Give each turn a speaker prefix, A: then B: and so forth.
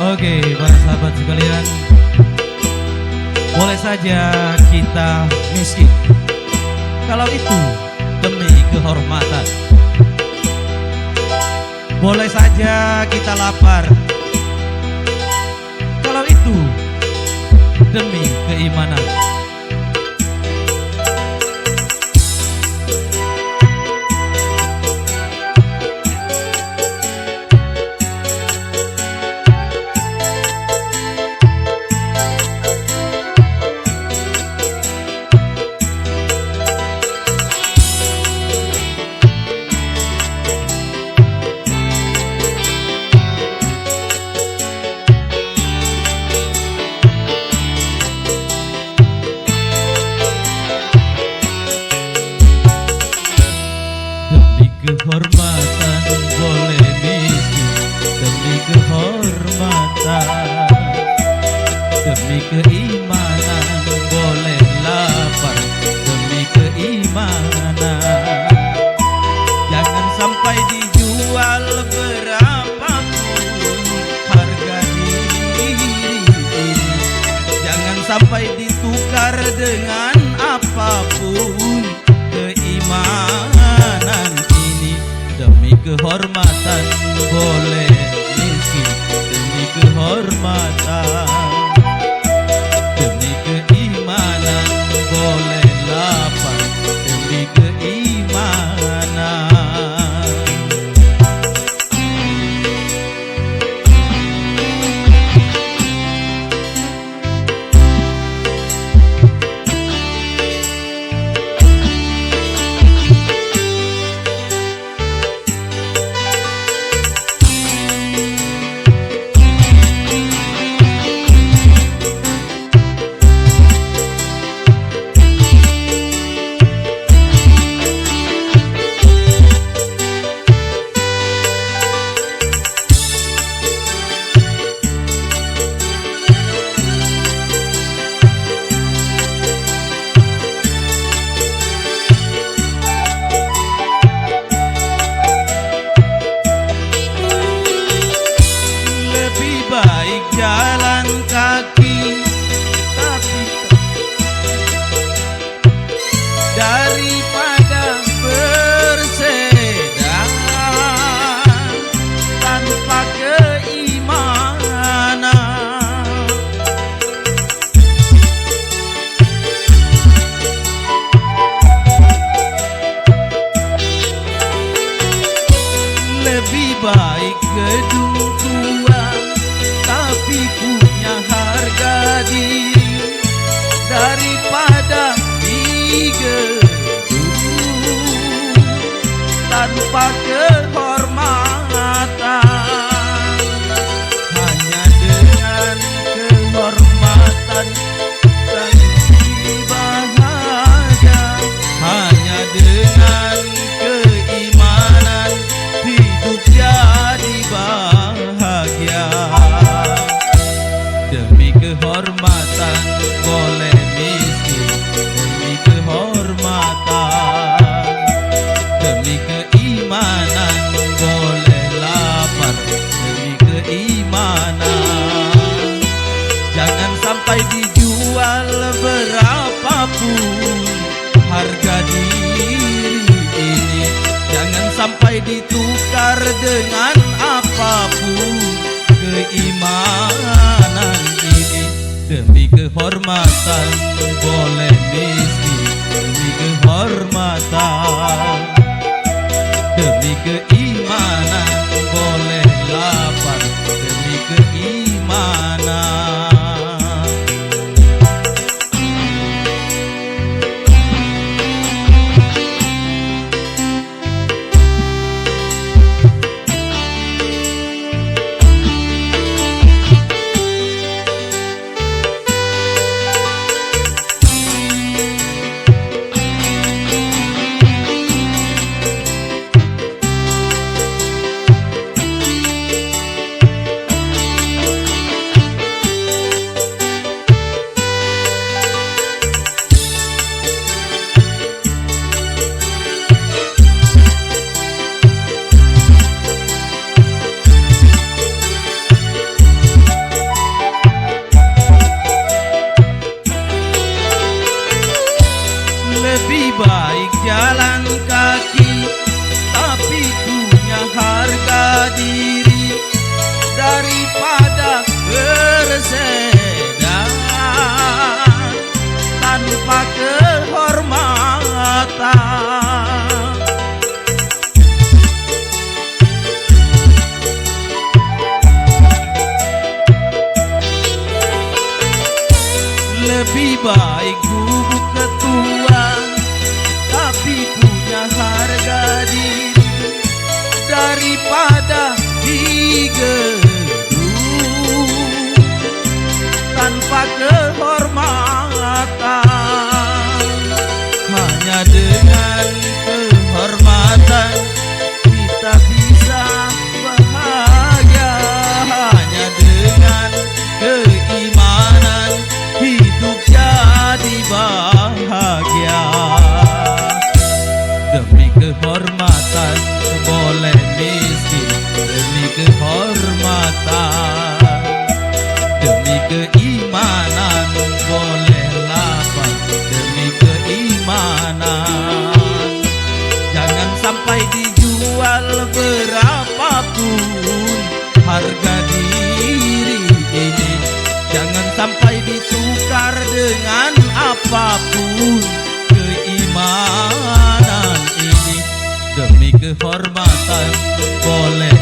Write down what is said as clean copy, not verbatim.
A: Oke, para sahabat sekalian, boleh saja kita miskin kalau itu demi kehormatan. Boleh saja kita lapar kalau itu demi keimanan. Kehormatan boleh miskin demi kehormatan, demi keimanan boleh lapar demi keimanan. Jangan sampai dijual berapapun harga diri ini, jangan sampai ditukar dengan apapun keimanan. Demi kehormatan boleh miskin demi kehormatan, demi keimanan boleh lapar demi keimanan. Baik jalan kaki tapi daripada bersepeda tanpa keimanan. Lebih baik gedung tua tapi punya harga diri daripada di gedung tanpa kehormatan. Hanya dengan kehormatan dan bahagia, hanya dengan keimanan hidup jadi bahagia. Demi kehormatan boleh miskin demi kehormatan, demi keimanan boleh lapar demi keimanan. Jangan sampai dijual berapapun harga diri ini, jangan sampai ditukar dengan apapun keimanan ini. Demi kehormatan boleh miskin demi kehormatan, demi keimanan boleh lapar demi keimanan. daripada di gedung tanpa kehormatan. Hanya dengan kehormatan kita bisa bahagia. Hanya dengan keimanan hidup jadi bahagia. Demi kehormatan boleh miskin, demi kehormatan, demi keimanan boleh lapar, demi keimanan. Jangan sampai dijual berapapun harga diri ini. Jangan sampai ditukar dengan apapun keimanan ini. Demi kehormatan boleh